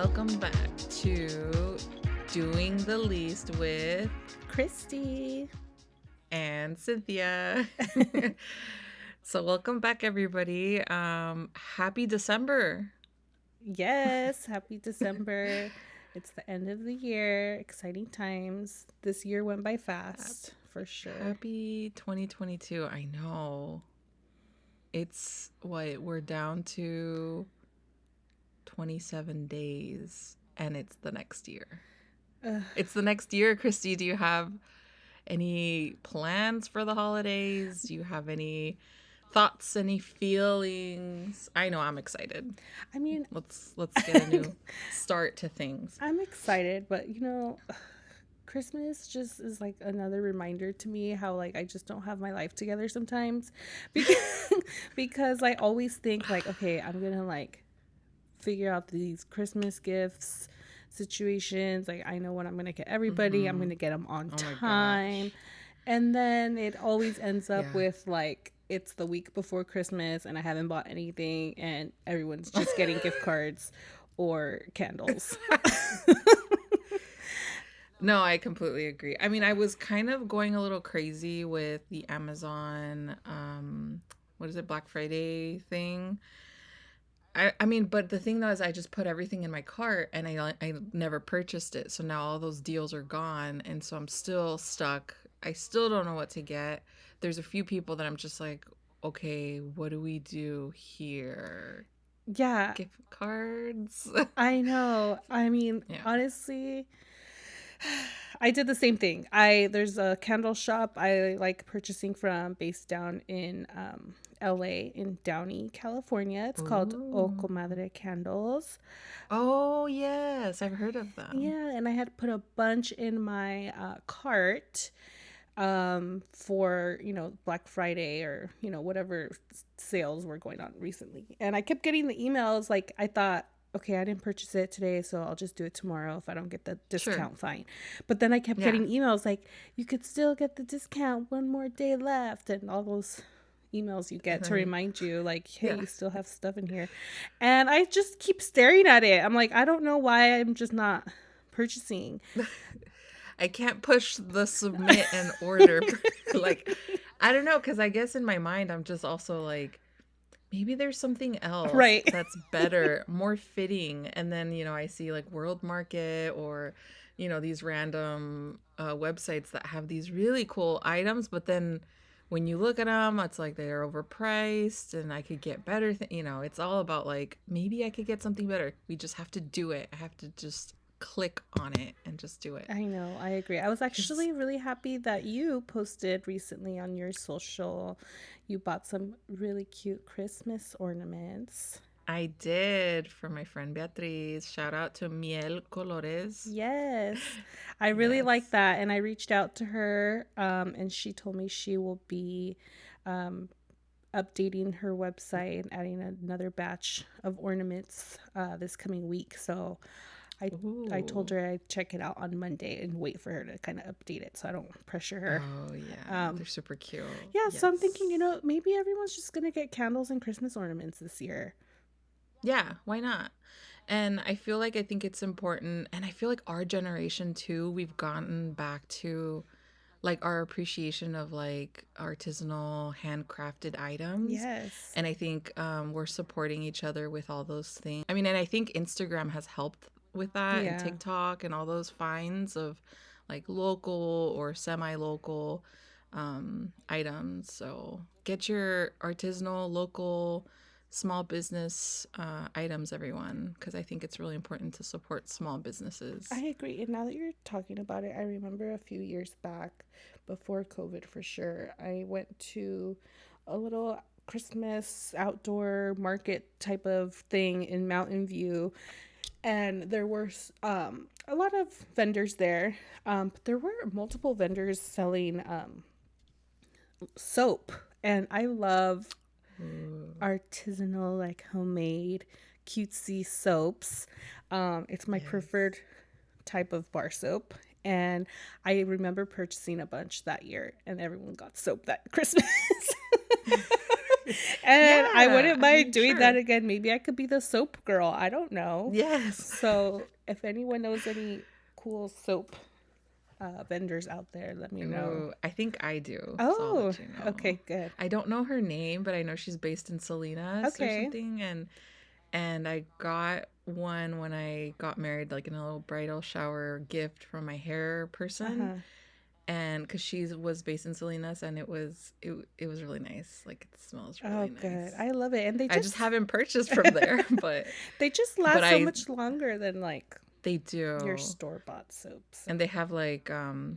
welcome back to Doing the Least with Christy and Cynthia. So welcome back, everybody. Happy December. Yes, happy December. It's the end of the year. Exciting times. This year went by fast, for sure. Happy 2022. I know. It's what we're down to 27 days and it's the next year. It's the next year. Christy, do you have any plans for the holidays? Do you have any thoughts, any feelings? I know I'm excited. I mean, Let's get a new start to things. I'm excited, but Christmas just is like another reminder to me how like I just don't have my life together sometimes because I always think like, okay, I'm going to like figure out these Christmas gifts situations. Like I know what I'm going to get everybody. I'm going to get them on time. And then it always ends up with like it's the week before Christmas and I haven't bought anything and everyone's just getting gift cards or candles. No, I completely agree. I mean, I was kind of going a little crazy with the Amazon, what is it, Black Friday thing. I mean, but the thing though is I just put everything in my cart and I never purchased it. So now all those deals are gone. And so I'm still stuck. I still don't know what to get. There's a few people that I'm just like, okay, what do we do here? Yeah. Gift cards? I know. I mean, honestly, I did the same thing. There's a candle shop I like purchasing from based down in LA in Downey, California. It's called O Comadre Candles. Oh, yes. I've heard of them. Yeah, and I had put a bunch in my cart for, Black Friday or, whatever sales were going on recently. And I kept getting the emails like I thought, okay, I didn't purchase it today, so I'll just do it tomorrow. If I don't get the discount, fine. But then I kept getting emails like, you could still get the discount, one more day left, and all those emails you get to remind you like, hey, you still have stuff in here. And I just keep staring at it. I'm like, I don't know why I'm just not purchasing. I can't push the submit and order. Like, I don't know, because I guess in my mind, I'm just also like, maybe there's something else that's better, more fitting. And then, I see like World Market or, these random websites that have these really cool items. But then when you look at them, it's like they're overpriced and I could get better. It's all about like, maybe I could get something better. We just have to do it. I have to just click on it and just do it. I know. I agree. I was actually really happy that you posted recently on your social. You bought some really cute Christmas ornaments. I did for my friend Beatriz. Shout out to Miel Colores. Yes. I really like that. And I reached out to her and she told me she will be updating her website and adding another batch of ornaments this coming week. So I told her I'd check it out on Monday and wait for her to kind of update it so I don't pressure her. Oh, yeah. They're super cute. Yeah, so I'm thinking, maybe everyone's just going to get candles and Christmas ornaments this year. Yeah, why not? And I think it's important. And I feel like our generation, too, we've gotten back to like our appreciation of like artisanal handcrafted items. Yes. And I think we're supporting each other with all those things. I mean, and I think Instagram has helped with that and TikTok and all those finds of like local or semi-local items. So get your artisanal, local, small business items, everyone, because I think it's really important to support small businesses. I agree. And now that you're talking about it, I remember a few years back before COVID for sure, I went to a little Christmas outdoor market type of thing in Mountain View. And there were a lot of vendors there, but there were multiple vendors selling soap. And I love artisanal, like homemade, cutesy soaps. It's my preferred type of bar soap. And I remember purchasing a bunch that year, and everyone got soap that Christmas. And I Yeah, wouldn't I mind mean, doing that sure. again. Maybe I could be the soap girl. I don't know. Yes. So if anyone knows any cool soap vendors out there, let me know. Ooh, I think I do, so I'll Oh, let you know. okay, good. I don't know her name, but I know she's based in Salinas or Okay. something, and I got one when I got married, like in a little bridal shower gift from my hair person, Uh-huh. and because she was based in Salinas, and it was really nice. Like it smells Oh, really good. nice. I love it. And they I just just haven't purchased from there, they just but last so I much longer than like they your do. store-bought soaps. And they have like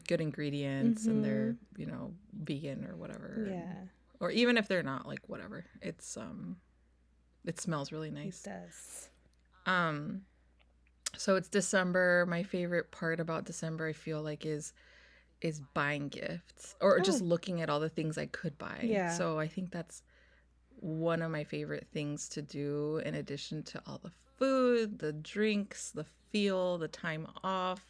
good ingredients, and they're, Mhm. vegan or whatever. Yeah, Or even if they're not, like whatever. It smells really it nice. does. Um so it's December. My favorite part about December, I feel like, is buying gifts or just Oh, looking at all the things I could buy. yeah. So I think that's one of my favorite things to do, in addition to all the food, the drinks, the feel, the time off,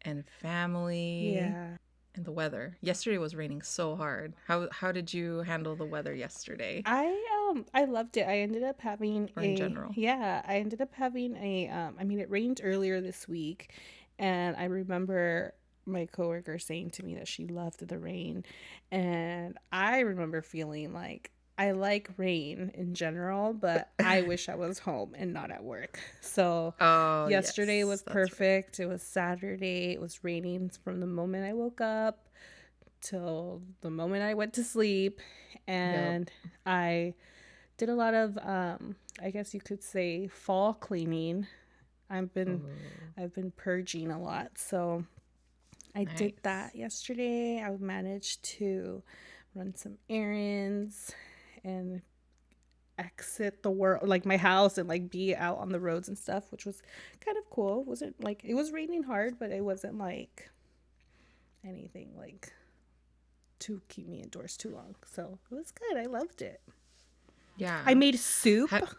and family, Yeah. and the weather. Yesterday was raining so hard. How did you handle the weather yesterday, I loved it. I ended up having or in a general? yeah, I ended up having a I mean it rained earlier this week, and I remember my coworker saying to me that she loved the rain, and I remember feeling like I like rain in general, but I wish I was home and not at work. So Oh, yesterday yes, was that's right. perfect. It was Saturday. It was raining from the moment I woke up till the moment I went to sleep, Yep. and I did a lot of I guess you could say fall cleaning. I've been Oh, I've been purging a lot. So I did nice. that yesterday. I managed to run some errands and exit the world, like my house, and like be out on the roads and stuff, which was kind of cool. It wasn't like it was raining hard, but it wasn't like anything like to keep me indoors too long. So it was good. I loved it. I Yeah. made soup. Ha-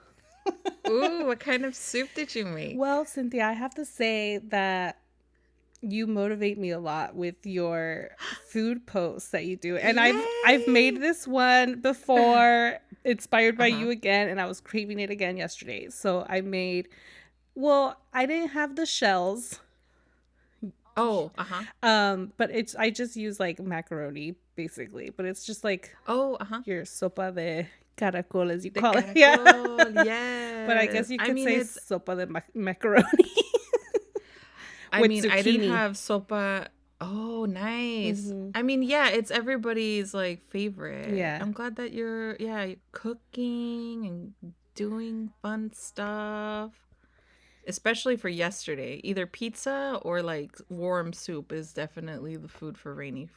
Ooh, what kind of soup did you make? Well, Cynthia, I have to say that you motivate me a lot with your food posts that you do. And I've made Yay! this one before, inspired by Uh-huh. you again, and I was craving it again yesterday. So I made, well, I didn't have the shells. Oh, uh-huh. But it's I just use like macaroni basically, but it's just like Oh, uh-huh. your sopa de caracol as you The call it. Yeah. caracol. But I guess Yes. you I could mean, say it's sopa de macaroni I with mean, I didn't zucchini. have sopa. Oh, nice. Hmm. I mean, yeah, it's everybody's like favorite. Yeah. I'm glad that you're cooking and doing fun stuff. Especially for yesterday. Either pizza or like warm soup is definitely the food for rainy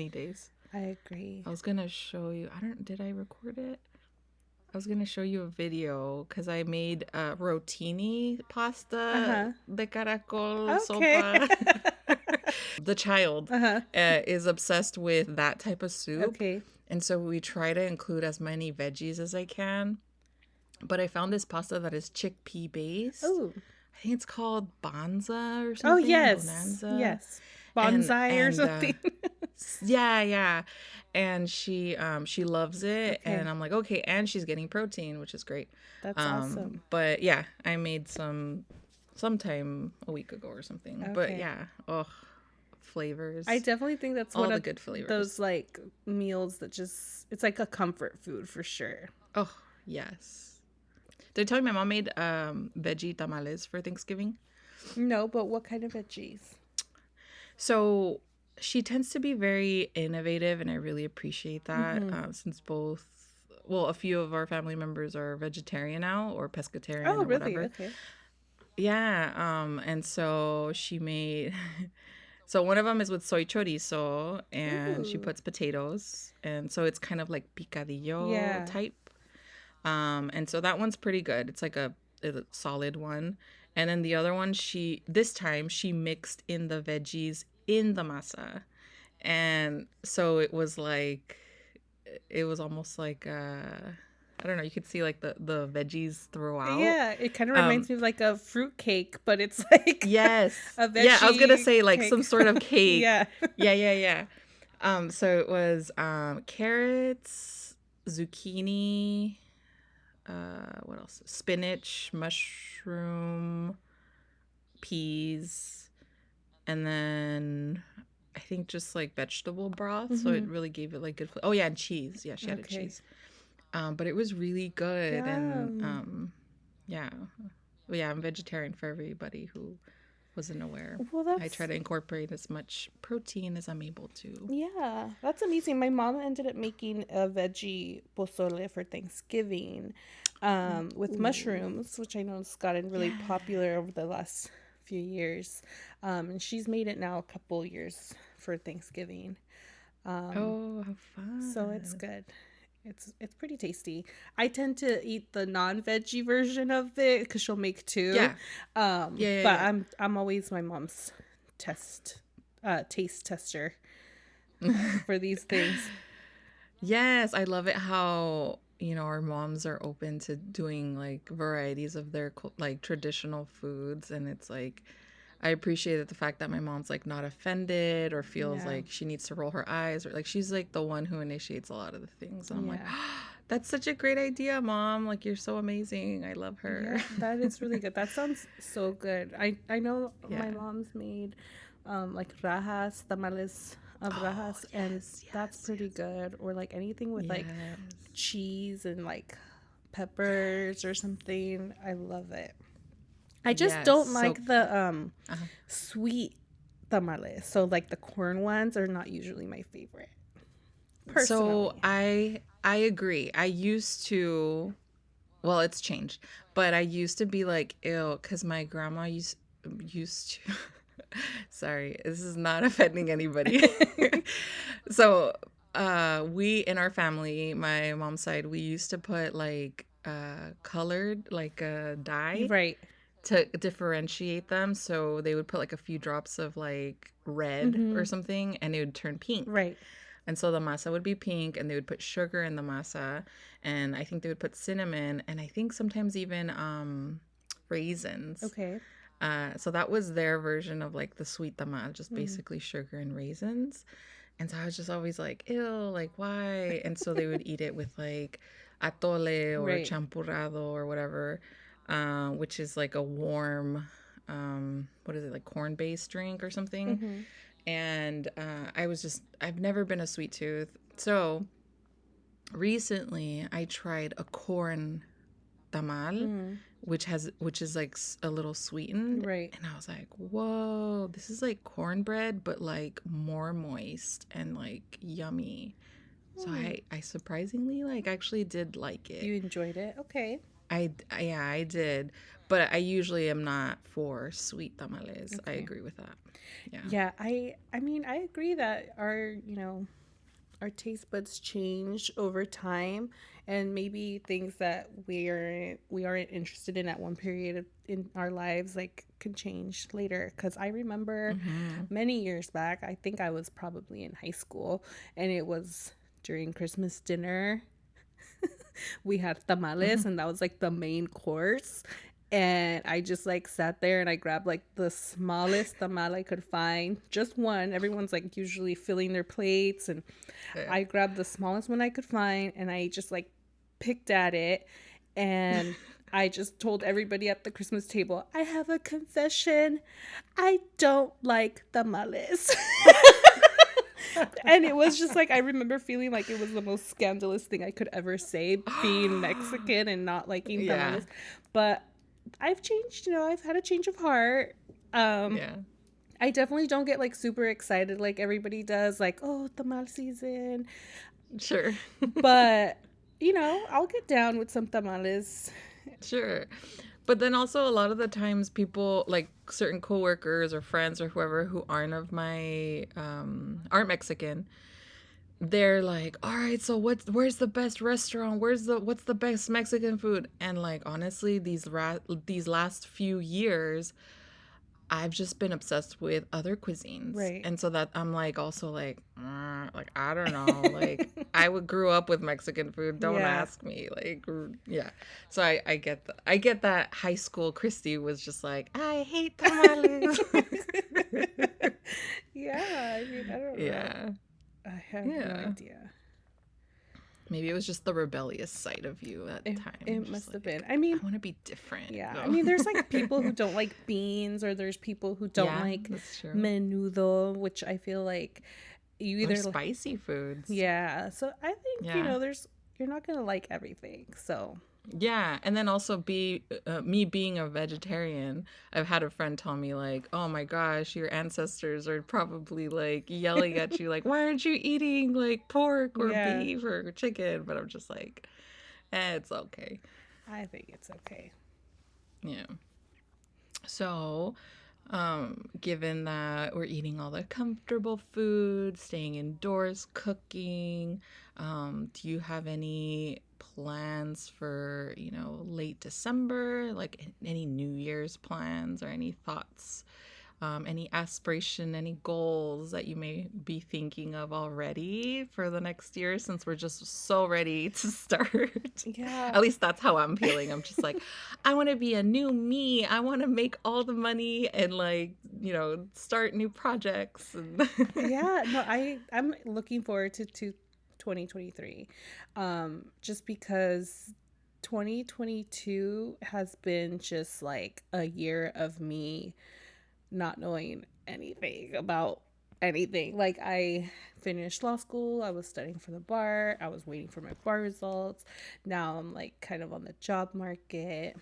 days. I agree. I was gonna show you. I don't. Did I record it? I was gonna show you a video because I made rotini pasta Uh-huh. de caracol Okay. sopa. The child Uh-huh. is obsessed with that type of soup, Okay. and so we try to include as many veggies as I can. But I found this pasta that is chickpea based. Oh. I think it's called Bonza or Oh, something, yes. Bonanza, Yes. and Bonsai or and something. yeah, yeah. And she loves it, and Okay. I'm like, okay, and she's getting protein, which is great. That's awesome. But yeah, I made some sometime a week ago or something. But Okay. yeah, oh, I flavors, definitely think that's all one the of good those flavors. like meals that just it's like a comfort food for sure. Oh, yes. Did I tell you my mom made veggie tamales for Thanksgiving? No, but what kind of veggies? So she tends to be very innovative, and I really appreciate that. Mm-hmm. Since a few of our family members are vegetarian now, or pescatarian, Oh, or really? whatever. Okay. Yeah. And so she made. So one of them is with soy chorizo, and she Ooh. puts potatoes, and so it's kind of like picadillo Yeah. type. And so that one's pretty good. It's like a solid one. And then the other one, this time she mixed in the veggies in the masa. And so it was almost like I don't know, you could see like the veggies throughout. Yeah, it kind of Um reminds me of like a fruit cake, but it's like yes. a Yeah, I was gonna veggie say like some cake. sort of cake. Yeah. Yeah, yeah, yeah. So it was carrots, zucchini, what else? Spinach, mushroom, peas, and then I think just like vegetable broth. So it really gave it like good flavor. Oh yeah, and cheese. Yeah, she added cheese. But it was really good. And yeah. Well, yeah, I'm vegetarian for everybody who wasn't aware. Well, I try to incorporate as much protein as I'm able to. Yeah, that's amazing. My mom ended up making a veggie pozole for Thanksgiving with mushrooms, which I know has gotten really popular over the last few years. And she's made it now a couple years for Thanksgiving. Oh, how fun. So it's good. It's pretty tasty. I tend to eat the non-veggie version of it because she'll make two. Yeah. But I'm always my mom's taste tester for these things. Yes, I love it how, our moms are open to doing like varieties of their like traditional foods. And it's like, I appreciated the fact that my mom's like not offended or feels like she needs to roll her eyes, or like she's like the one who initiates a lot of the things. And I'm like, oh, that's such a great idea, Mom. Like, you're so amazing. I love her. Yeah, that is really good. That sounds so good. I know my mom's made like rajas, tamales of rajas, and that's pretty good. Or like anything with like cheese and like peppers or something. I love it. I just don't like the sweet tamales. So like the corn ones are not usually my favorite. Personally. So I agree. I used to, well, it's changed, but I used to be like, ew, because my grandma used to. Sorry, this is not offending anybody. So we in our family, my mom's side, we used to put like colored like dye, right, to differentiate them. So they would put like a few drops of like red or something, and it would turn pink. Right. And so the masa would be pink, and they would put sugar in the masa, and I think they would put cinnamon, and I think sometimes even raisins. Okay. So that was their version of like the sweet tamal, just basically sugar and raisins. And so I was just always like, ew, like why? And so they would eat it with like atole or champurrado or whatever, which is like a warm, what is it, like corn-based drink or something. And I've never been a sweet tooth. So recently I tried a corn tamal, which is like a little sweetened. Right. And I was like, whoa, this is like cornbread, but like more moist and like yummy. So I surprisingly like actually did like it. You enjoyed it? Okay. I did. But I usually am not for sweet tamales. Okay. I agree with that. Yeah. Yeah, I mean, I agree that our taste buds change over time, and maybe things that we aren't interested in at one period in our lives like can change later. Because I remember many years back, I think I was probably in high school, and it was during Christmas dinner. We had tamales, and that was like the main course. And I just like sat there and I grabbed like the smallest tamal I could find, just one. Everyone's like usually filling their plates, and I grabbed the smallest one I could find, and I just like picked at it, and I just told everybody at the Christmas table, I have a confession, I don't like tamales. And it was just like, I remember feeling like it was the most scandalous thing I could ever say, being Mexican and not liking tamales. But I've changed, I've had a change of heart. I definitely don't get like super excited like everybody does, like, oh, tamal season. Sure. But, I'll get down with some tamales. Sure. But then also a lot of the times people, like certain coworkers or friends or whoever who aren't of my, aren't Mexican, they're like, all right, so where's the best restaurant? What's the best Mexican food? And like, honestly, these last few years, I've just been obsessed with other cuisines. Right. And so that I'm like, also like I don't know, like I grew up with Mexican food. Don't ask me. Like, yeah. So I get that high school Christy was just like, I hate tamales. Yeah. I mean, I don't know. Yeah. I have no idea. Maybe it was just the rebellious side of you at the time. It Just must have like, been. I mean, I want to be different. yeah. No. I mean, there's like people who don't like beans, or there's people who don't Yeah, like that's true. menudo, which I feel like you Or either spicy foods. yeah. So I think, Yeah. there's you're not going to like everything. So, Yeah, and then also me being a vegetarian, I've had a friend tell me like, "Oh my gosh, your ancestors are probably like yelling at you like, why aren't you eating like pork or yeah, beef or chicken?" But I'm just like, it's okay. I think it's okay. Yeah. So, given that we're eating all the comfortable food, staying indoors, cooking, do you have any plans for, late December? Like any New Year's plans or any thoughts, any aspiration, any goals that you may be thinking of already for the next year since we're just so ready to start? Yeah. At least that's how I'm feeling. I'm just like, I want to be a new me. I want to make all the money and like, start new projects and Yeah, no, I'm looking forward to 2023. Just because 2022 has been just like a year of me not knowing anything about anything. Like, I finished law school, I was studying for the bar, I was waiting for my bar results. Now I'm like kind of on the job market.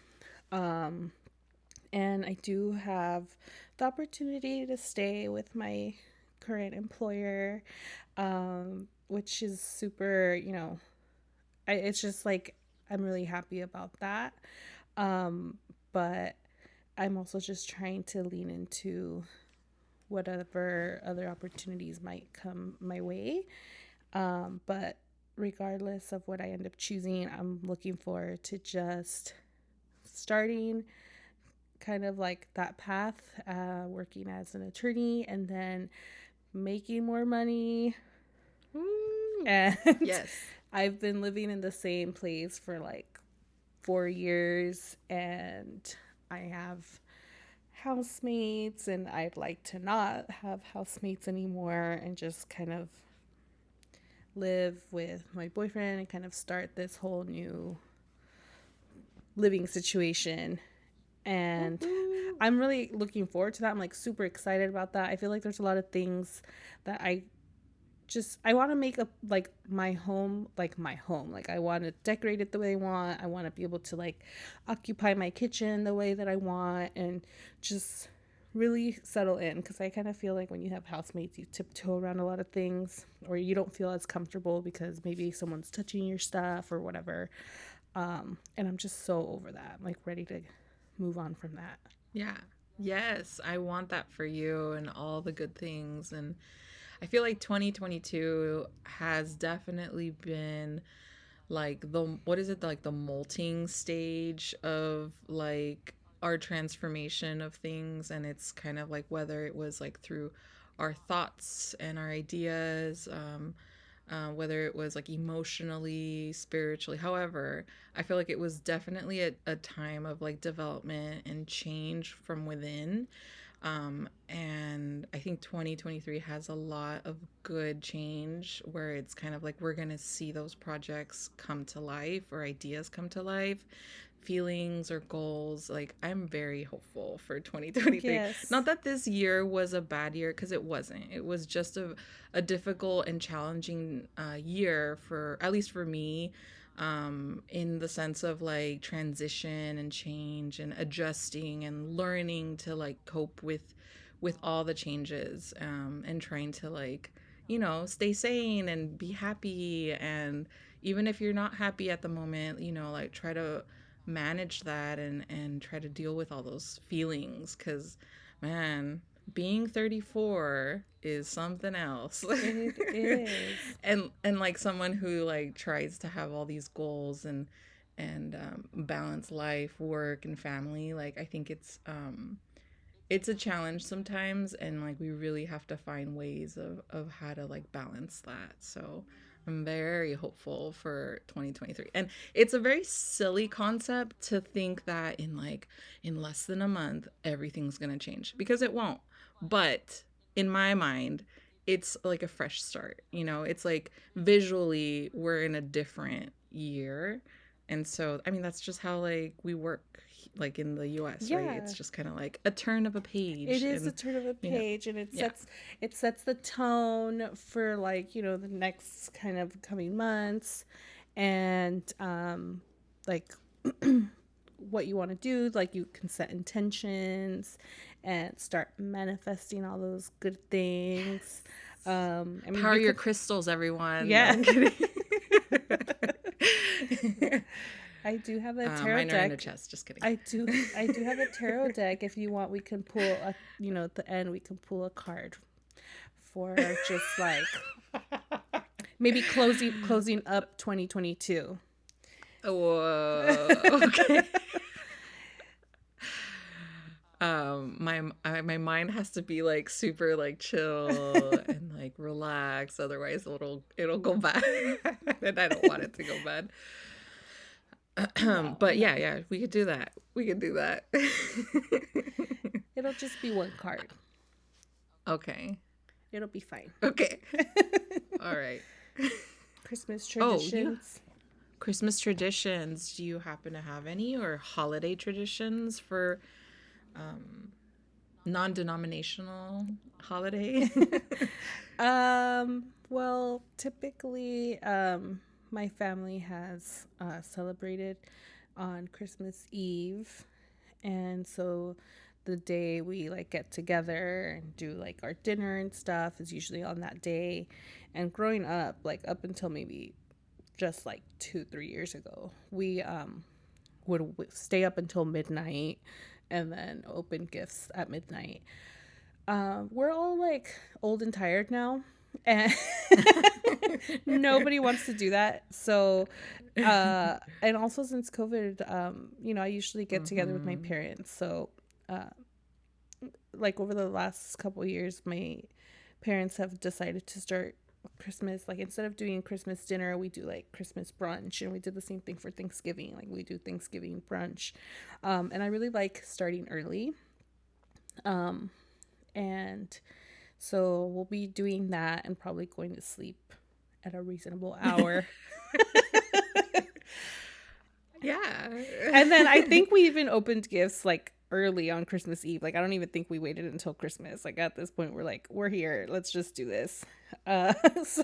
Um and I do have the opportunity to stay with my current employer, which is super, it's just like I'm really happy about that. But I'm also just trying to lean into whatever other opportunities might come my way. But regardless of what I end up choosing, I'm looking forward to just starting kind of like that path, working as an attorney and then making more money. Ooh, And yes. I've been living in the same place for like 4 years, and I have housemates, and I'd like to not have housemates anymore and just kind of live with my boyfriend and kind of start this whole new living situation. And Woohoo. I'm really looking forward to that. I'm like super excited about that. I feel like there's a lot of things that I want to make a like my home like my home. Like, I want to decorate it the way I want. I want to be able to like occupy my kitchen the way that I want and just really settle in, because I kind of feel like when you have housemates, you tiptoe around a lot of things, or you don't feel as comfortable because maybe someone's touching your stuff or whatever. And I'm just so over that. I'm like ready to move on from that. Yeah. Yes, I want that for you and all the good things. And I feel like 2022 has definitely been like what is it, like the molting stage of like our transformation of things. And it's kind of like whether it was like through our thoughts and our ideas, whether it was like emotionally, spiritually. However, I feel like it was definitely a time of like development and change from within. And I think 2023 has a lot of good change where it's kind of like we're going to see those projects come to life or ideas come to life, feelings or goals. Like, I'm very hopeful for 2023. Yes. Not that this year was a bad year, because it wasn't. It was just a difficult and challenging year, for at least for me, in the sense of like transition and change and adjusting and learning to like cope with all the changes, and trying to like stay sane and be happy. And even if you're not happy at the moment, like try to manage that and try to deal with all those feelings, because man, being 34 is something else. It is. And like someone who like tries to have all these goals and balance life, work, and family, like I think it's a challenge sometimes, and like we really have to find ways of how to like balance that. So I'm very hopeful for 2023. And it's a very silly concept to think that in less than a month everything's going to change, because it won't. But in my mind, it's like a fresh start, you know? It's like visually we're in a different year. And so, I mean, that's just how like we work like in the US, right? Yeah. It's just kind of like a turn of a It page is a and turn of a you know, page, and yeah. it sets the tone for, like, you know, the next kind of coming months, and like what you want to do. Like, you can set intentions and start manifesting all those good things. I mean, Power you your could, crystals, everyone. No, yeah. I'm kidding. I do have a tarot Mine are in a deck. chest. Just kidding. I do have a tarot deck. If you want, we can pull a, you know, at the end we can pull a card for just like maybe closing up 2022. Whoa. Okay. My mind has to be like super like chill and like relax. Otherwise, it'll go bad, and I don't want it to go bad. No, But no. yeah, we could do that. We could do that. It'll just be one card. Okay. It'll be fine. Okay. All right. Christmas Oh, you traditions. Christmas traditions. Do you happen to have any or holiday traditions for non-denominational holiday? Well, typically, my family has celebrated on Christmas Eve, and so the day we like get together and do like our dinner and stuff is usually on that day. And growing up, like up until maybe just like 2-3 years ago, we would stay up until midnight and then open gifts at midnight. We're all like old and tired now, and nobody wants to do that. So, and also since COVID, you know, I usually get together with my Mm-hmm. parents. So, uh, like over the last couple of years, my parents have decided to start Christmas, like instead of doing Christmas dinner, we do like Christmas brunch, and we did the same thing for Thanksgiving. Like we do Thanksgiving brunch, and I really like starting early. Um, and so we'll be doing that and probably going to sleep at a reasonable hour. Yeah. And then I think we even opened gifts like early on Christmas Eve. Like I don't even think we waited until Christmas. Like at this point we're like, we're here. Let's just do this. So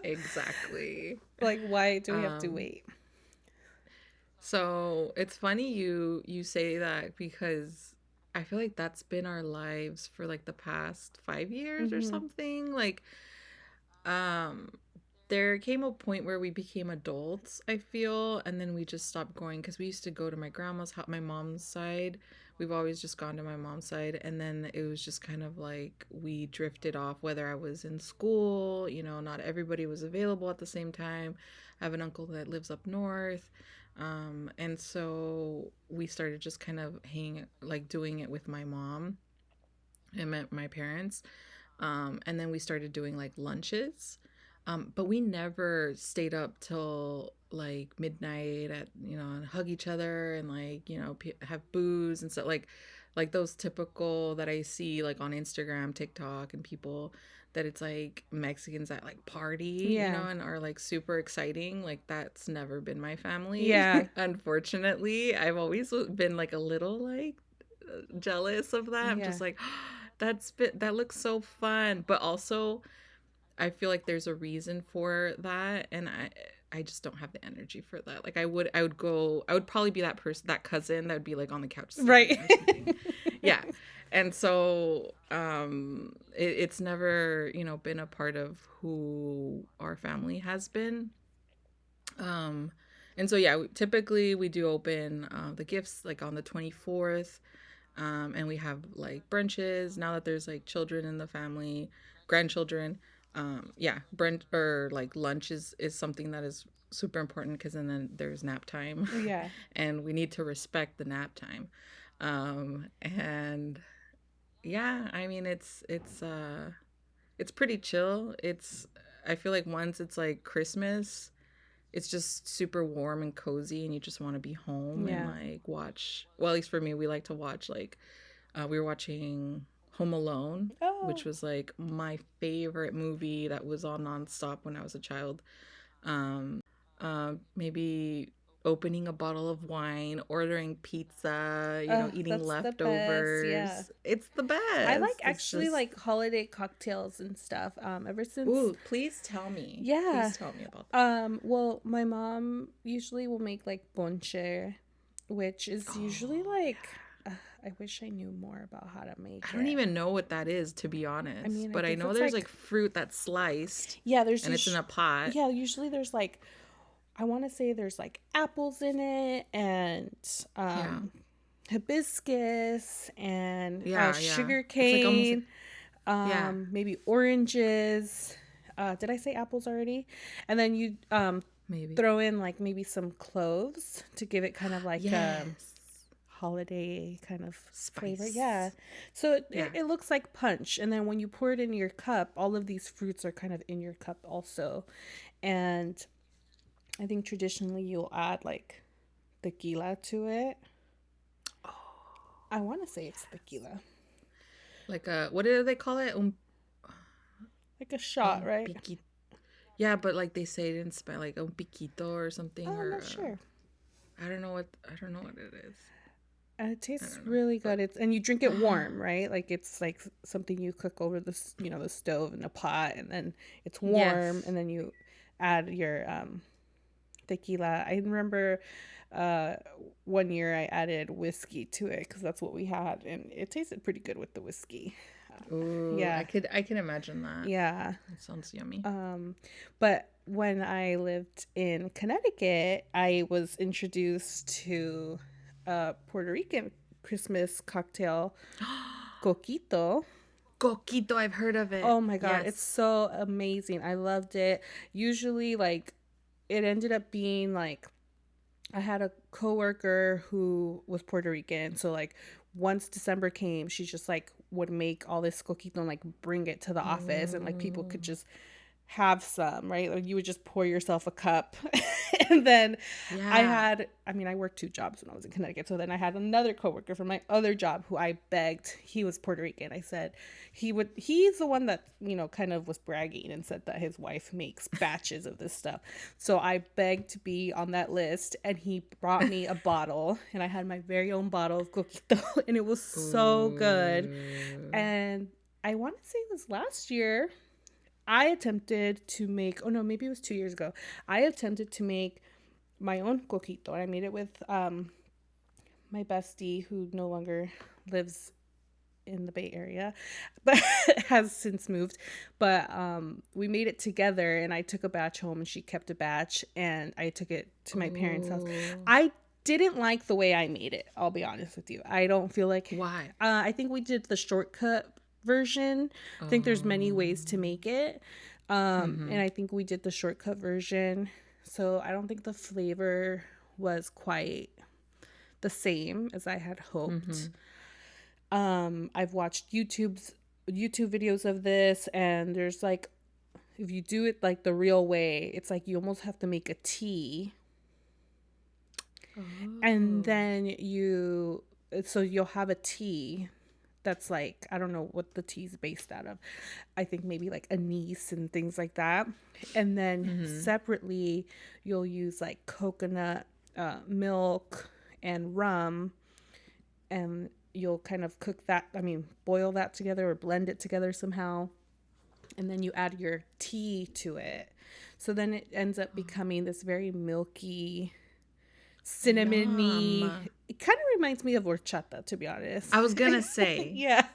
Exactly. like why do we have to Um, wait? so it's funny you say that because I feel like that's been our lives for like the past 5 years or Mhm. something. Like, um, there came a point where we became adults, I feel, and then we just stopped going because we used to go to my grandma's house, my mom's side. We've always just gone to my mom's side, and then it was just kind of like we drifted off, whether I was in school, you know, not everybody was available at the same time. I have an uncle that lives up north. And so we started just kind of hanging, like doing it with my mom and my parents. And then we started doing like lunches. But we never stayed up till like midnight at, you know, and hug each other and like, you know, have booze and stuff like those typical that I see like on Instagram, TikTok, and people that it's like Mexicans that like party, you Yeah. know, and are like super exciting. Like that's never been my family. Yeah. Unfortunately, I've always been like a little like jealous of that. I'm Yeah. just like, that looks so fun, but also I feel like there's a reason for that, and I just don't have the energy for that. Like I would probably be that person, that cousin that would be like on the couch Right. sleeping or something. Yeah. And so it's never, you know, been a part of who our family has been. Um and so yeah, typically we do open the gifts like on the 24th. And we have like brunches now that there's like children in the family, grandchildren. Yeah, brunch or like lunch is something that is super important because then there's nap time, Yeah. and we need to respect the nap time. And yeah, I mean it's pretty chill. It's I feel like once it's like Christmas, it's just super warm and cozy, and you just want to be home and Yeah. like watch. Well, at least for me, we like to watch like we were watching Home Alone, Oh. which was like my favorite movie that was on nonstop when I was a child. Maybe opening a bottle of wine, ordering pizza, eating That's the best. Yeah. leftovers. It's the I like best. It's actually just, like holiday cocktails and stuff. Ever since, ooh, please tell me. yeah. Please tell me about that. Well, my mom usually will make like ponche, which is usually Oh, like, yeah. I wish I knew more about how to make I don't it. even know what that is, to be I honest. mean, I But I guess know it's there's like, like fruit that's sliced yeah, and it's in a pot. yeah, usually there's like, I want to say there's like apples in it and Yeah. hibiscus and Yeah, yeah. sugar It's like almost like, cane, yeah, maybe oranges. Did I say apples already? And then you maybe. throw in like maybe some cloves to give it kind of like a Yes. holiday kind of flavor. Yeah. Spice. So Yeah. it looks like punch. And then when you pour it in your cup, all of these fruits are kind of in your cup also. And I think traditionally you'll add like tequila to it. I want to say it's tequila. Like what do they call it? Like a shot, Un right? piquito. Yeah, but like they say it in Spanish, like un piquito or something, Oh, I'm or not sure. I don't know what it is. And it I tastes don't know, really but good. And you drink it warm, right? Like it's like something you cook over the stove in a pot, and then it's warm, yes. and then you add your tequila. I remember uh, one year I added whiskey to it because that's what we had, and it tasted pretty good with the whiskey. Ooh, Yeah, I can imagine that. yeah. That sounds yummy. But when I lived in Connecticut, I was introduced to a Puerto Rican Christmas cocktail, coquito. Coquito, I've heard of it. Oh my God, it's Yes. so amazing. I loved it. Usually, like, it ended up being like I had a coworker who was Puerto Rican, so like once December came, she just like would make all this coquito and like bring it to the office, and like people could Mm, just have some, right? Like you would just pour yourself a cup. And then yeah. I mean, I worked two jobs when I was in Connecticut. So then I had another coworker from my other job who I begged. He was Puerto Rican. I said he's the one that, kind of was bragging and said that his wife makes batches of this stuff. So I begged to be on that list, and he brought me a bottle, and I had my very own bottle of coquito, and it was so good. Ooh. And I want to say it was last year I attempted to make, oh no, maybe it was 2 years ago. I attempted to make my own coquito. I made it with my bestie who no longer lives in the Bay Area, but has since moved. But we made it together, and I took a batch home, and she kept a batch, and I took it to my parents' house. Ooh. I didn't like the way I made it. I'll be honest with you. I don't feel like. Why? I think we did the shortcut version. I think there's many ways to make it, Mm-hmm. and I think we did the shortcut version. So I don't think the flavor was quite the same as I had hoped. Mm-hmm. I've watched YouTube videos of this, and there's like, if you do it like the real way, it's like you almost have to make a tea, and Oh. then so you'll have a tea that's like, I don't know what the tea's based out of. I think maybe like anise and things like that. And then Mm-hmm. separately, you'll use like coconut milk and rum, and you'll kind of boil that together or blend it together somehow. And then you add your tea to it. So then it ends up becoming this very milky, cinnamony. Yum. It kind of reminds me of horchata, to be honest. I was gonna say. Yeah.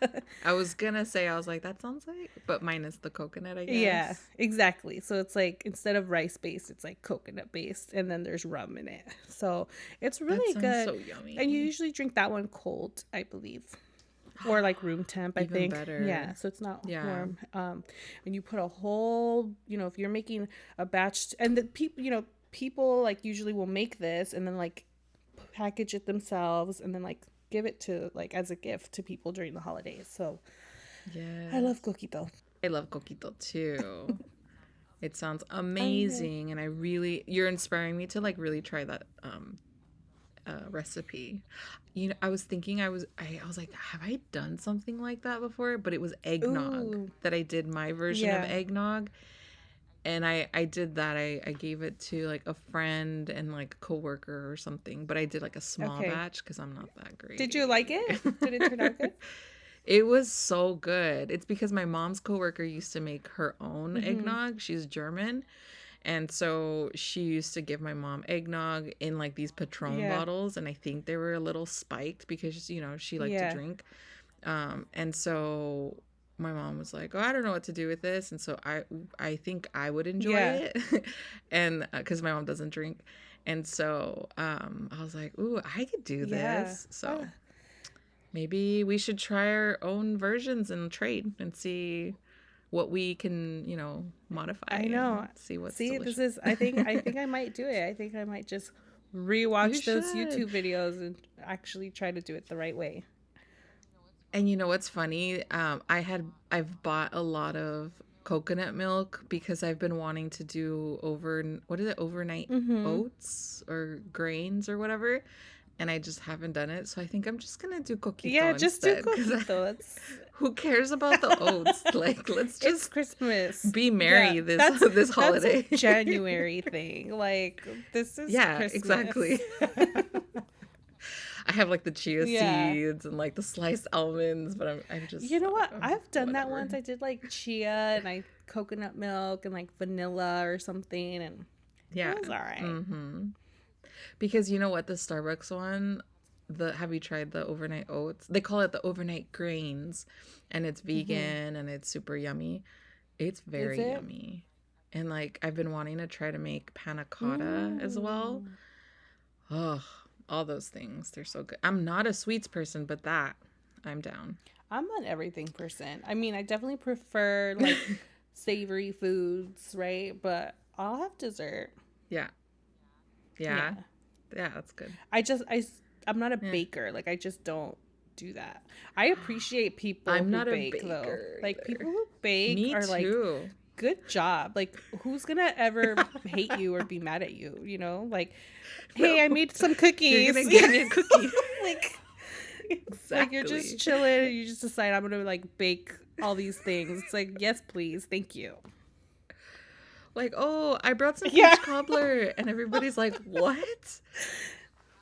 I was like, that sounds like, but minus the coconut, I Yeah, guess. exactly. So it's like instead of rice based, it's like coconut based, and then there's rum in it. So it's That really sounds good. so And you yummy. usually drink that one cold, I believe. Or like room temp, I Even think. Yeah, better. so it's not Yeah. warm. And you put a whole, if you're making a batch, and the people like usually will make this and then like package it themselves and then like give it to like as a gift to people during the holidays. So I Yes. love coquito. I love coquito too. It sounds I know. amazing, and you're inspiring me to like really try that recipe. You know, I was thinking I was like, have I done something like that before? But it was eggnog Ooh. that I did my version of Yeah. eggnog. And I did that. I gave it to like a friend and like a coworker or something, but I did like a small Okay. batch because I'm not that Did you like great. it? Did it turn out good? It was so good. It's because my mom's coworker used to make her own Mm-hmm. eggnog. She's German. And so she used to give my mom eggnog in like these Patron Yeah. bottles. And I think they were a little spiked because, you know, she liked to Yeah. drink. And so my mom was like, "Oh, I don't know what to do with this." And so I think I would enjoy Yeah. it. And because my mom doesn't drink. And so I was like, "Ooh, I could do Yeah. this." So maybe we should try our own versions and trade and see what we can, you know, modify I know. and see what's See, this delicious. is I think I might do it. I think I might just You rewatch those should. YouTube videos and actually try to do it the right way. And you know what's funny? I've bought a lot of coconut milk because I've been wanting to do what is it, overnight Mm-hmm. oats or grains or whatever, and I just haven't done it. So I think I'm just gonna do Yeah, coquito just do instead coquito. It's who cares about the oats? Like, let's it's just Christmas. be Yeah, merry this this that's a holiday. January thing. Like this is Yeah, Christmas. exactly. I have like the chia Yeah. seeds and like the sliced almonds, but I'm You just know what? I've done that whatever. once. I did like chia and I coconut milk and like vanilla or something, and Yeah. it was all right. Mm-hmm. Because you know what, the Starbucks one, the have you tried the overnight oats? They call it the overnight grains, and it's Mm-hmm. vegan and it's super yummy. It's Is very it? yummy. And like I've been wanting to try to make panna cotta as well. Mm. Oh, all those things. They're so good. I'm not a sweets person, but that I'm down. I'm an everything person. I mean, I definitely prefer like savory foods, right? But I'll have dessert. Yeah. Yeah. Yeah. Yeah, that's good. I'm not a Yeah. baker. Like I just don't do that. I appreciate people I'm who not a bake though. baker Like either. people who bake Me are like too. good job. Like who's going to ever hate you or be mad at you, you know? Like No. hey, I made some You're cookies. gonna give me a cookie. like like you're just Exactly. chilling and you just decide I'm going to like bake all these things. It's like, "Yes, please. Thank you." Like, oh, I brought some Yeah. peach cobbler. And everybody's like, what?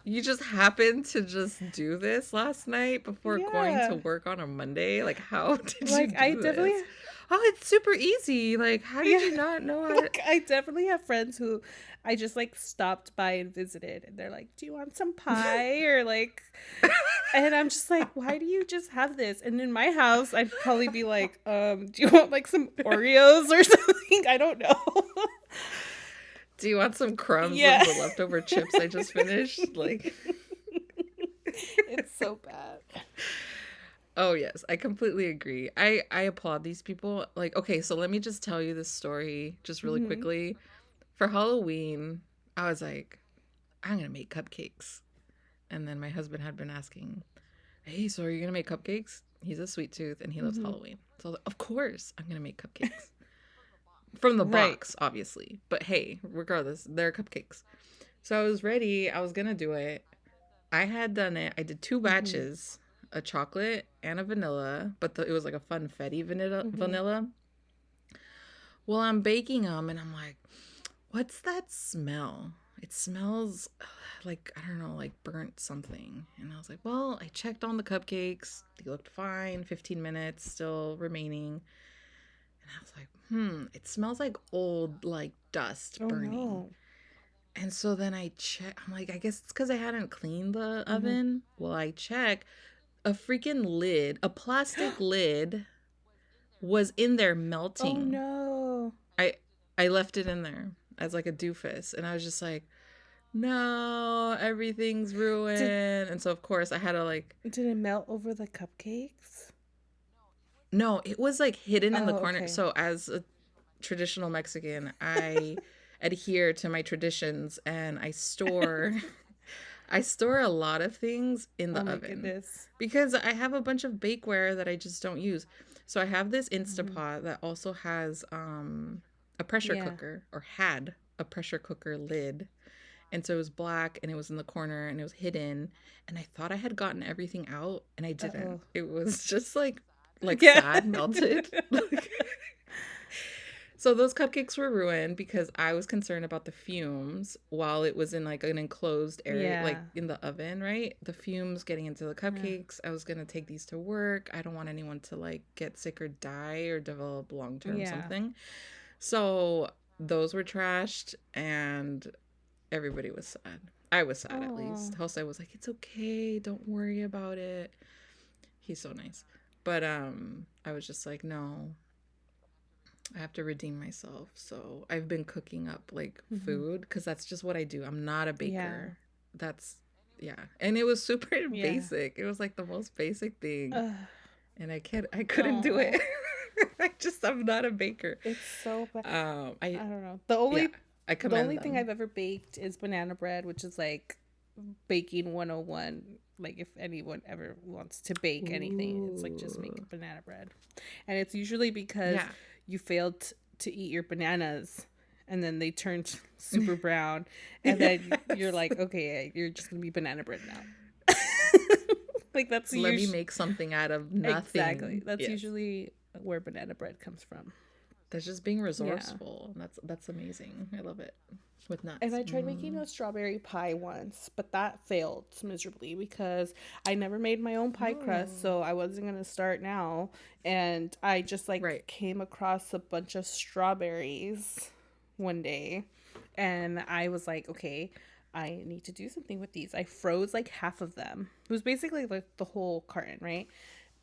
You just happened to just do this last night before going to Yeah. work on a Monday? Like, how did you Like I do definitely this? Oh, it's super easy. Like, how did yeah. you not know how to? Like I definitely have friends who I just like stopped by and visited and they're like, "Do you want some pie?" or like and I'm just like, "Why do you just have this?" And in my house, I'd probably be like, do you want like some Oreos or something? I don't know." Do you want some crumbs Yeah. of the leftover chips I just finished? Like, It's so bad. oh yes, I completely agree. I applaud these people. Like, okay, so let me just tell you this story just really Hmm. quickly. For Halloween, I was like, I'm gonna make cupcakes. And then my husband had been asking, "Hey, so are you gonna make cupcakes?" He's a sweet tooth and he loves Hmm. Halloween. So I was like, of course I'm gonna make cupcakes. From the Right. box, obviously. But hey, regardless, they're cupcakes. So I was ready, I was gonna do it. I had done it. I did two Hmm. batches, a chocolate and a vanilla, but it was like a funfetti Hmm. vanilla. Well, I'm baking them and I'm like, what's that smell? It smells like, I don't know, like burnt something. And I was like, well, I checked on the cupcakes. They looked fine. 15 minutes still remaining. And I was like, it smells like old, like dust Oh burning. no. And so then I check. I'm like, I guess it's because I hadn't cleaned the Hmm. oven. Well, I check. A freaking lid, a plastic lid, was in there Oh melting. no. I I left it in there as like a doofus, and I was just like, no, everything's Did ruined. And so of course I had to like, did it melt over the cupcakes? no, it was like hidden in the Oh, corner. okay. So as a traditional Mexican, I adhere to my traditions and I store a lot of things in Oh the my oven goodness. because I have a bunch of bakeware that I just don't use. So I have this Hmm. Instapot that also has a pressure Yeah. cooker, or had a pressure cooker lid. And so it was black and it was in the corner and it was hidden. And I thought I had gotten everything out and I didn't. Uh-oh. It was just like Yeah. sad melted. So those cupcakes were ruined because I was concerned about the fumes while it was in like an enclosed area, like Yeah. in the oven, right? The fumes getting into the Yeah. cupcakes. I was gonna take these to work. I don't want anyone to like get sick or die or develop long-term Yeah. something. So those were trashed and everybody was sad. I was sad at least. Oh. Jose was like, "It's okay, don't worry about it." He's so nice. But I was just like, "No, I have to redeem myself." So I've been cooking up like food because that's just what I do. I'm not a baker. Yeah. That's yeah. And it was super Yeah. basic. It was like the most basic thing. Ugh. And I couldn't do it. I'm not a baker. It's so bad. I don't know. The only I the commend only thing them. I've ever baked is banana bread, which is like baking 101. Like if anyone ever wants to bake anything, it's like just make Ooh. banana bread. And it's usually because Yeah. you failed to eat your bananas and then they turned super brown and then you're Yes. like, okay, you're just gonna be banana bread now. Like that's Let me make something out of nothing. exactly. That's Yes. usually where banana bread comes from. That's just being resourceful. That's amazing. I love it. With nuts. And I tried making a strawberry pie once, but that failed miserably because I never made my own pie crust, so I wasn't gonna start now. And I just like Right. came across a bunch of strawberries one day, and I was like, okay, I need to do something with these. I froze like half of them. It was basically like the whole carton, right?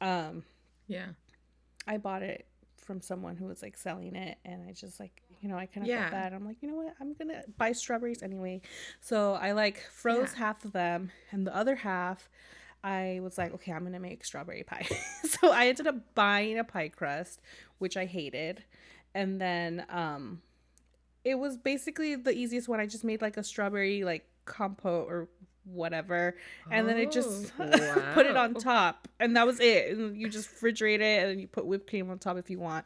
Yeah. I bought it from someone who was like selling it, and I just like, I kind of Yeah. felt bad. I'm like, you know what, I'm gonna buy strawberries anyway. So I like froze Yeah. half of them, and the other half I was like, okay, I'm gonna make strawberry pie. So I ended up buying a pie crust, which I hated, and then it was basically the easiest one. I just made like a strawberry like compote or whatever, and then it just Oh, put it on wow. top, and that was it. And you just refrigerate it, and then you put whipped cream on top if you want,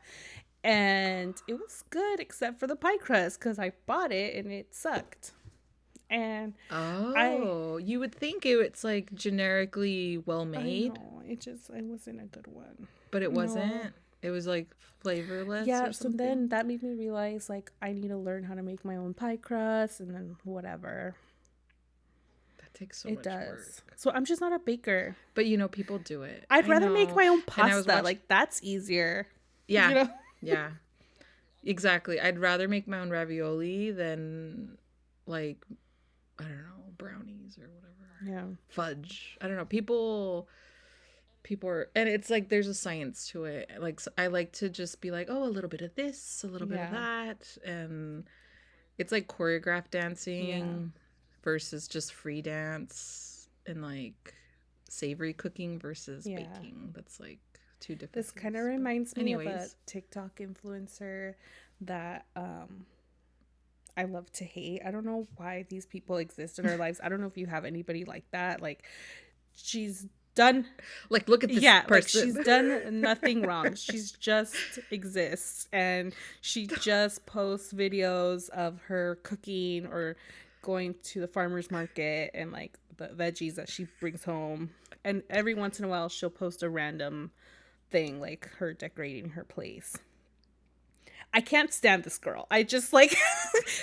and it was good except for the pie crust because I bought it and it sucked. And Oh, you would think it's like generically well I made, know it wasn't a good one. but it No. wasn't. It was like flavorless Yeah, or so something. then that made me realize like I need to learn how to make my own pie crust, and then whatever. That takes so It much does. work. So I'm just not a baker. But people do it. I'd I rather make know. my own And I was pasta. watching. Like that's easier. Yeah. You know? Yeah. Exactly. I'd rather make my own ravioli than like I don't know, brownies or whatever. Yeah. Fudge. I don't know. People are, and it's like there's a science to it. Like I like to just be like, oh, a little bit of this, a little bit of Yeah. that, and it's like choreographed dancing Yeah. versus just free dance, and like savory cooking versus Yeah. baking. That's like two different This kind of things. But reminds me of a anyways, TikTok influencer that I love to hate. I don't know why these people exist in our lives. I don't know if you have anybody like that. Like she's done like look at this like person. she's done nothing wrong. She's just exists, and she just posts videos of her cooking or going to the farmer's market and like the veggies that she brings home. And every once in a while she'll post a random thing like her decorating her place. I can't stand this girl. I just like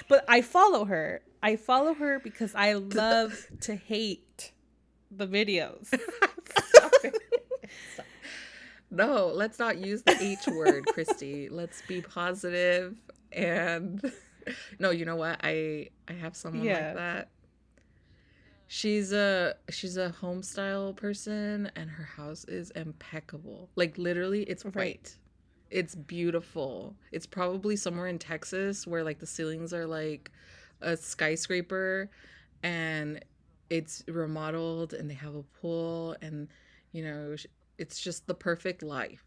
but I follow her. I follow her because I love to hate the videos. Stop it. Stop. No, let's not use the H word, Christy. Let's be positive and no, you know what? I have someone Yeah. like that. She's a home style person and her house is impeccable. Like literally it's Right. white. It's beautiful. It's probably somewhere in Texas where like the ceilings are like a skyscraper and it's remodeled and they have a pool and it's just the perfect life.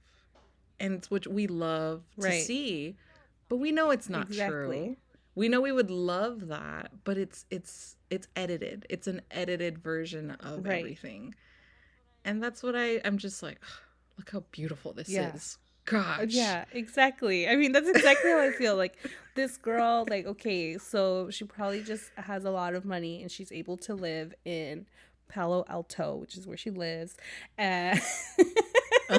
And it's what we love to Right. see, but we know it's not Exactly. true. We know we would love that, but it's edited. It's an edited version of Right. everything. And that's what I'm just like, look how beautiful this Yeah. is. Gosh. Yeah, exactly. I mean, that's exactly how I feel. Like, this girl, like, okay, so she probably just has a lot of money and she's able to live in Palo Alto, which is where she lives. And yeah,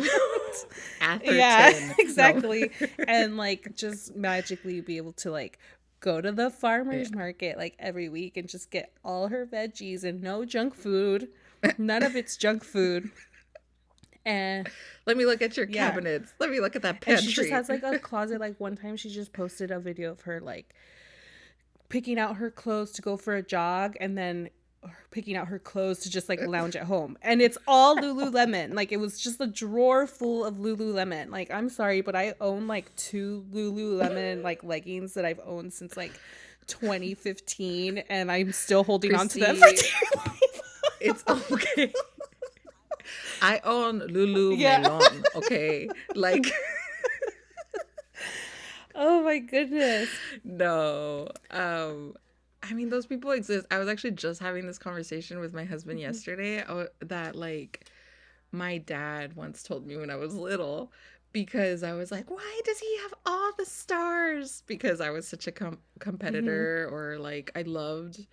Atherton. No. exactly. And like just magically be able to like go to the Yeah. farmer's market like every week and just get all her veggies and no junk food. None of it's junk food. And Let me look at your yeah. cabinets. Let me look at that And she just pantry. has like a closet. Like one time she just posted a video of her like picking out her clothes to go for a jog and then picking out her clothes to just like lounge at home. And it's all Lululemon. Like it was just a drawer full of Lululemon. Like I'm sorry, but I own like 2 Lululemon like leggings that I've owned since like 2015 and I'm still holding on to them for dear life. It's okay. I own Yeah. Lululemon, okay? Like Oh my goodness. no. I mean those people exist. I was actually just having this conversation with my husband yesterday that like my dad once told me when I was little because I was like, "Why does he have all the stars?" Because I was such a Mm-hmm. competitor or like I loved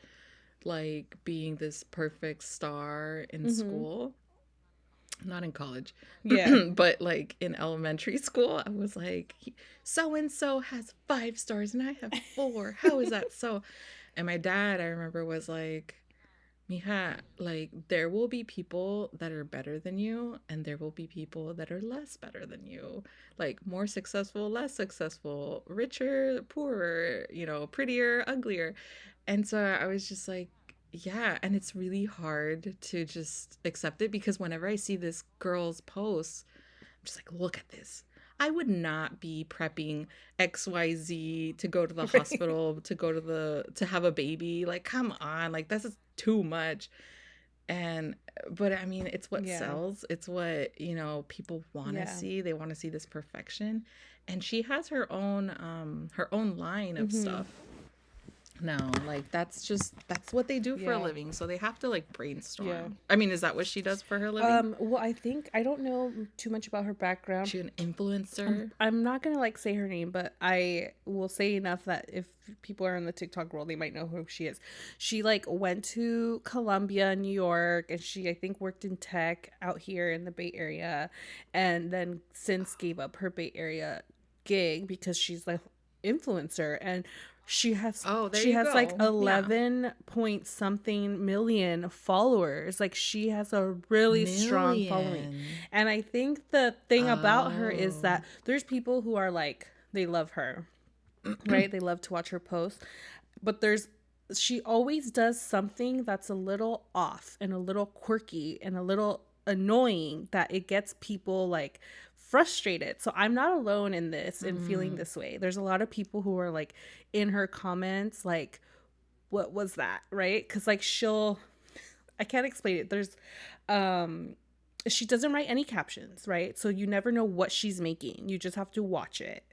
like being this perfect star in Mm-hmm. school. Not in college, Yeah. but like in elementary school, I was like, so and so has 5 stars and I have 4. How is that so? And my dad, I remember, was like, Mija, like, there will be people that are better than you, and there will be people that are less better than you. Like, more successful, less successful, richer, poorer, prettier, uglier. And so I was just like, yeah. And it's really hard to just accept it because whenever I see this girl's posts, I'm just like, look at this. I would not be prepping XYZ to go to the Right. hospital, to have a baby. Like, come on. Like, this is too much. And, but I mean, it's what Yeah. sells. It's what, people want to Yeah. see. They want to see this perfection. And she has her own line of Mm-hmm. stuff. No, like that's what they do for a Yeah. living. So they have to like Yeah. brainstorm. I mean, is that what she does for her living? Well, I think I don't know too much about her background. She an influencer? I'm not gonna like say her name, but I will say enough that if people are in the TikTok world, they might know who she is. She like went to Columbia, New York, and she I think worked in tech out here in the Bay Area, and then since gave up her Bay Area gig because she's like influencer and she has Oh, there she you has like go. Yeah. 11 point something million followers. Like she has a really strong following. Million. And I think the thing about her is Oh. that there's people who are like they love her, right? They love to watch her post. But she always does something that's a little off and a little quirky and a little annoying that it gets people like frustrated. So I'm not alone in this and feeling Mm. this way. There's a lot of people who are like in her comments like what was that, right? Cuz like I can't explain it. Um she doesn't write any captions, right? So you never know what she's making. You just have to watch it.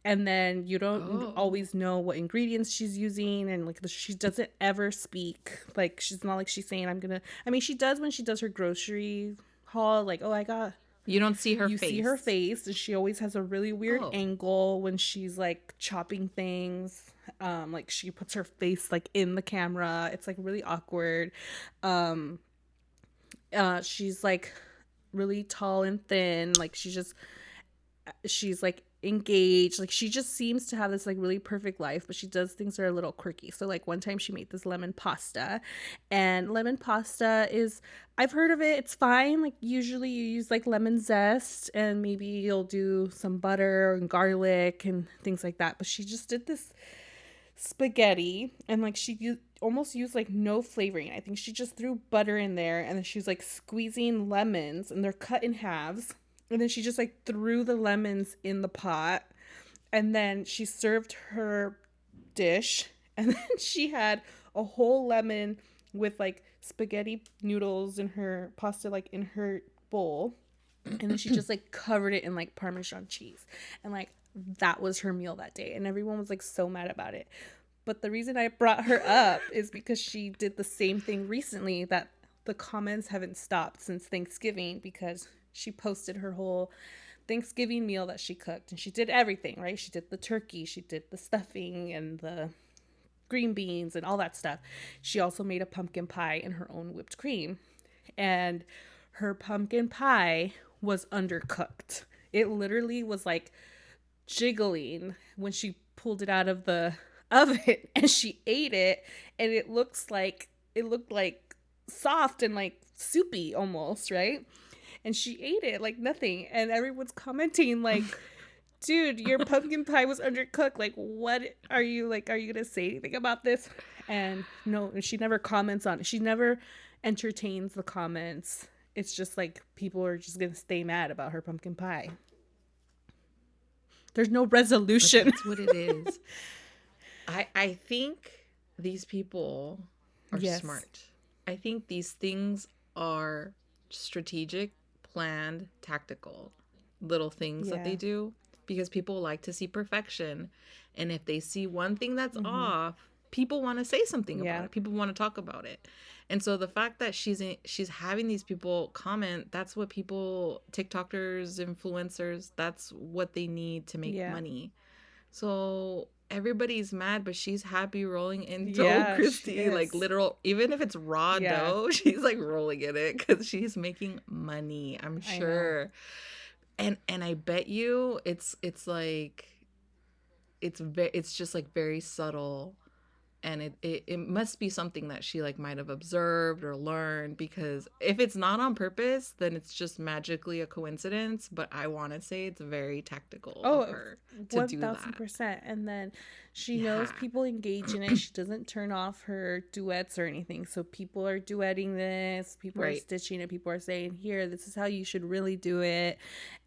And then you don't Oh. always know what ingredients she's using and like she doesn't ever speak. Like she's not like she's saying I mean she does when she does her grocery haul like, "Oh, I got." You don't see her You see her face. face and she always has a really weird Oh. angle when she's like chopping things. Like she puts her face like in the camera. It's like really awkward. Um she's like really tall and thin. Like she's like engaged. Like she just seems to have this like really perfect life, but she does things that are a little quirky. So like one time she made this lemon pasta, and lemon pasta is, I've heard of it, it's fine. Like usually you use like lemon zest and maybe you'll do some butter and garlic and things like that. But she just did this spaghetti and like almost used like no flavoring. I think she just threw butter in there and then she was like squeezing lemons and they're cut in halves. And then she just like threw the lemons in the pot and then she served her dish and then she had a whole lemon with like spaghetti noodles in her pasta like in her bowl and then she just like covered it in like parmesan cheese and like that was her meal that day and everyone was like so mad about it. But the reason I brought her up is because she did the same thing recently that the comments haven't stopped since Thanksgiving because she posted her whole Thanksgiving meal that she cooked, and she did everything, right? She did the turkey, she did the stuffing and the green beans and all that stuff. She also made a pumpkin pie and her own whipped cream. And her pumpkin pie was undercooked. It literally was like jiggling when she pulled it out of the oven, and she ate it, and it looked like soft and like soupy almost, right? And she ate it like nothing, and everyone's commenting like, dude, your pumpkin pie was undercooked. Like, what are you gonna say anything about this? And no, she never comments on it. She never entertains the comments. It's just like people are just gonna stay mad about her pumpkin pie. There's no resolution. But that's what it is. I think these people are smart. I think these things are strategic, planned, tactical little things that they do, because people like to see perfection. And if they see one thing that's off, people want to say something about it. People want to talk about it. And so the fact that she's having these people comment, that's what people, TikTokers, influencers, that's what they need to make money. So everybody's mad, but she's happy rolling in dough, Christy. Like literal, even if it's raw dough, she's like rolling in it because she's making money, I'm sure. And I bet you it's like it's just like very subtle. And it must be something that she like might have observed or learned, because if it's not on purpose, then it's just magically a coincidence. But I want to say it's very tactical of her to do that. 1,000%. And then she knows people engage in it. She doesn't turn off her duets or anything. So people are duetting this. People are stitching it. People are saying, here, this is how you should really do it.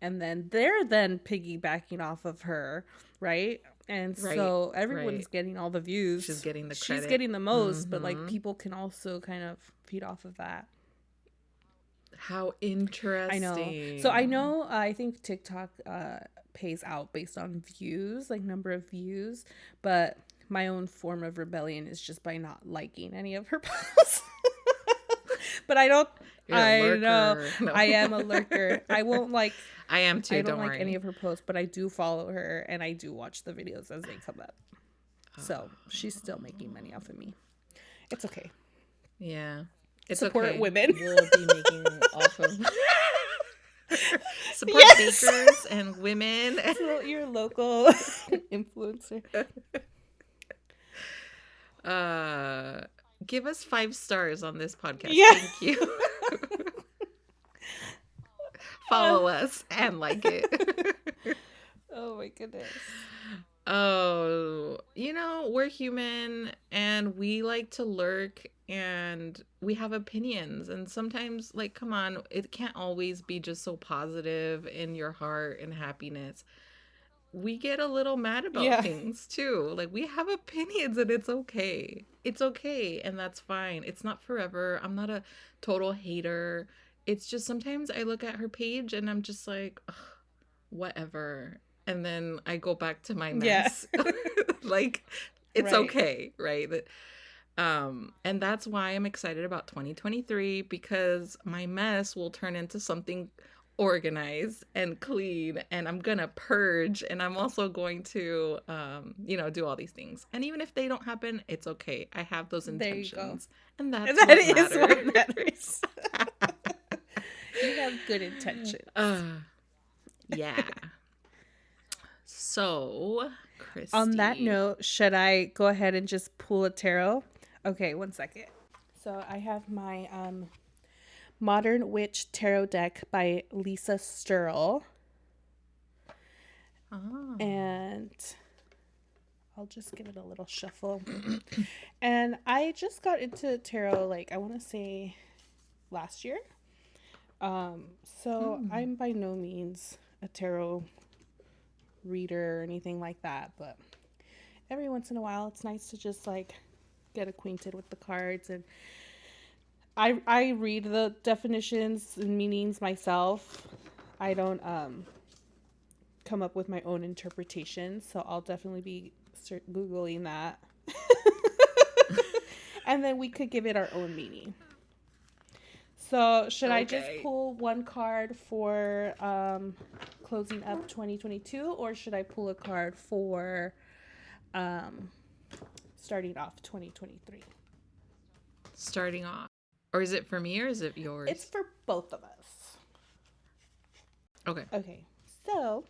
And then they're then piggybacking off of her, right? And so everyone's getting all the views. She's getting the credit. She's getting the most, but like people can also kind of feed off of that. How interesting. I know. So I think TikTok pays out based on views, like number of views, but my own form of rebellion is just by not liking any of her posts. But I don't. I know. No. I am a lurker. I won't like. I am too. I don't like worry. Any of her posts, but I do follow her and I do watch the videos as they come up. So she's still making money off of me. It's okay. Yeah, it's support okay. women. We'll be making off of support bakers and women. So your local influencer. Give us 5 stars on this podcast. Yeah. Thank you. Follow us and like it. Oh my goodness. Oh, we're human and we like to lurk and we have opinions, and sometimes, like, come on, it can't always be just so positive in your heart and happiness. We get a little mad about things too. Like, we have opinions and it's okay. It's okay. And that's fine. It's not forever. I'm not a total hater. It's just sometimes I look at her page and I'm just like, whatever. And then I go back to my mess. Yeah. Like, it's okay. Right. And that's why I'm excited about 2023, because my mess will turn into something organized and clean, and I'm gonna purge, and I'm also going to do all these things, and even if they don't happen, it's okay. I have those intentions, and that is what matters. You have good intentions. Yeah. So, Christy, on that note, should I go ahead and just pull a tarot? Okay, 1 second. So I have my Modern Witch Tarot deck by Lisa Sturl. Oh. And I'll just give it a little shuffle. And I just got into tarot, like, I want to say last year. So I'm by no means a tarot reader or anything like that, but every once in a while it's nice to just like get acquainted with the cards, and I read the definitions and meanings myself. I don't come up with my own interpretation, so I'll definitely be Googling that. And then we could give it our own meaning. So should I just pull one card for closing up 2022, or should I pull a card for starting off 2023? Starting off. Or is it for me or is it yours? It's for both of us. Okay. Okay. So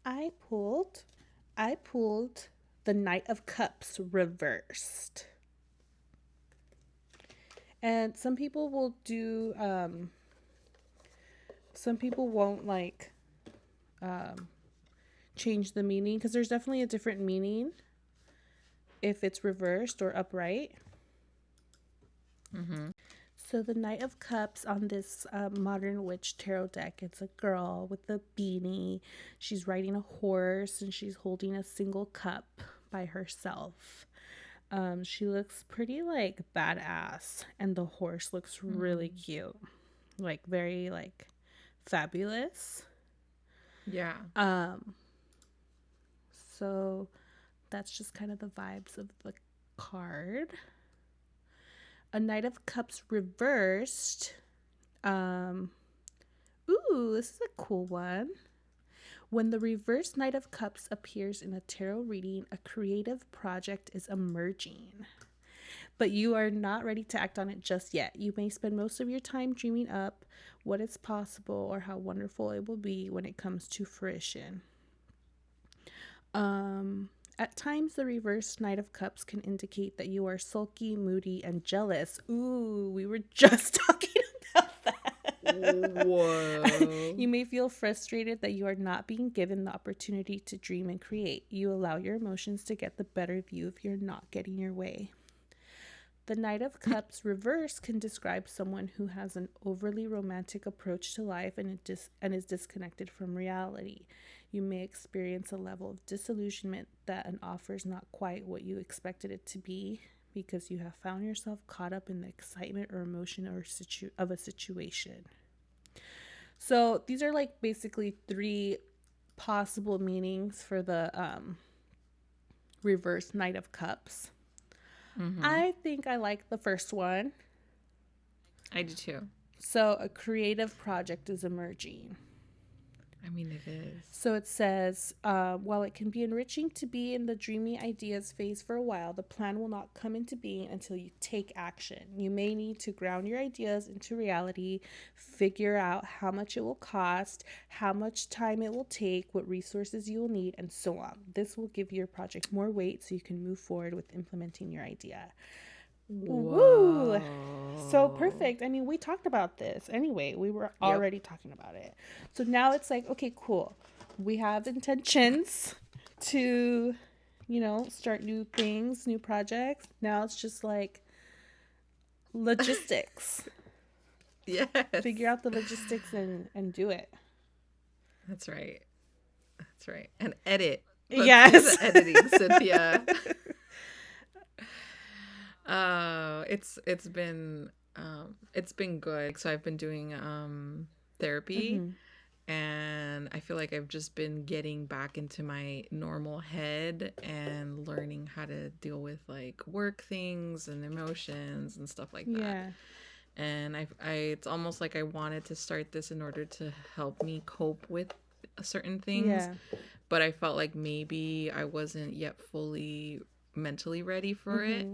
I pulled the Knight of Cups reversed. And some people will do some people won't like change the meaning, because there's definitely a different meaning if it's reversed or upright. Mm-hmm. So the Knight of Cups on this Modern Witch tarot deck, it's a girl with a beanie. She's riding a horse and she's holding a single cup by herself. She looks pretty like badass, and the horse looks really cute, like very like fabulous. Yeah. So that's just kind of the vibes of the card. A Knight of Cups reversed. Ooh, this is a cool one. When the reverse Knight of Cups appears in a tarot reading, a creative project is emerging. But you are not ready to act on it just yet. You may spend most of your time dreaming up what is possible or how wonderful it will be when it comes to fruition. At times, the reverse Knight of Cups can indicate that you are sulky, moody, and jealous. Ooh, we were just talking about that. Whoa. You may feel frustrated that you are not being given the opportunity to dream and create. You allow your emotions to get the better of you if you're not getting your way. The Knight of Cups reverse can describe someone who has an overly romantic approach to life and is disconnected from reality. You may experience a level of disillusionment that an offer is not quite what you expected it to be, because you have found yourself caught up in the excitement or emotion of a situation. So these are like basically 3 possible meanings for the reverse Knight of Cups. Mm-hmm. I think I like the first one. I do too. So a creative project is emerging. I mean, it is. So it says, while it can be enriching to be in the dreamy ideas phase for a while, the plan will not come into being until you take action. You may need to ground your ideas into reality, figure out how much it will cost, how much time it will take, what resources you will need, and so on. This will give your project more weight so you can move forward with implementing your idea. Woo! So perfect. I mean, we talked about this anyway. We were already talking about it. So now it's like, okay, cool. We have intentions to, start new things, new projects. Now it's just like logistics. Yes. Figure out the logistics and do it. That's right. That's right. And edit. Yes. Do the editing, Cynthia. It's been good. So I've been doing therapy, and I feel like I've just been getting back into my normal head and learning how to deal with like work things and emotions and stuff like that. Yeah. And I it's almost like I wanted to start this in order to help me cope with certain things. Yeah. But I felt like maybe I wasn't yet fully mentally ready for it.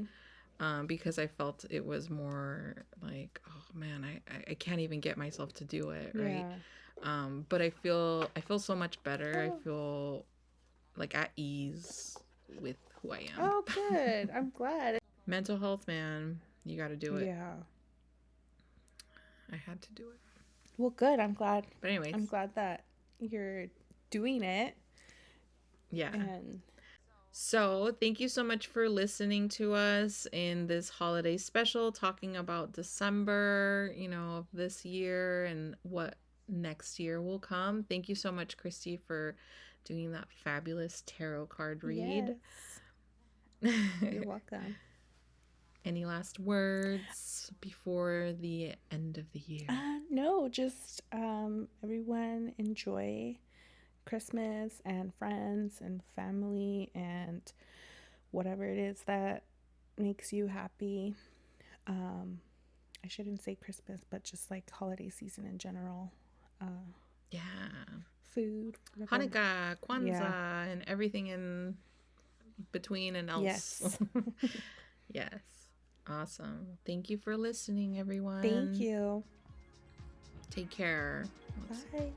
Because I felt it was more like, oh man, I can't even get myself to do it, right? But I feel so much better. I feel like at ease with who I am. Oh, good. I'm glad. Mental health, man, you got to do it. Yeah. I had to do it. Well, good. I'm glad. But anyways, I'm glad that you're doing it. Yeah. So thank you so much for listening to us in this holiday special, talking about December, of this year and what next year will come. Thank you so much, Christy, for doing that fabulous tarot card read. Yes. You're welcome. Any last words before the end of the year? No, just everyone enjoy Christmas and friends and family and whatever it is that makes you happy. I shouldn't say Christmas, but just like holiday season in general. Yeah. Food. Whatever. Hanukkah, Kwanzaa, and everything in between and else. Yes. Yes. Awesome. Thank you for listening, everyone. Thank you. Take care. Bye.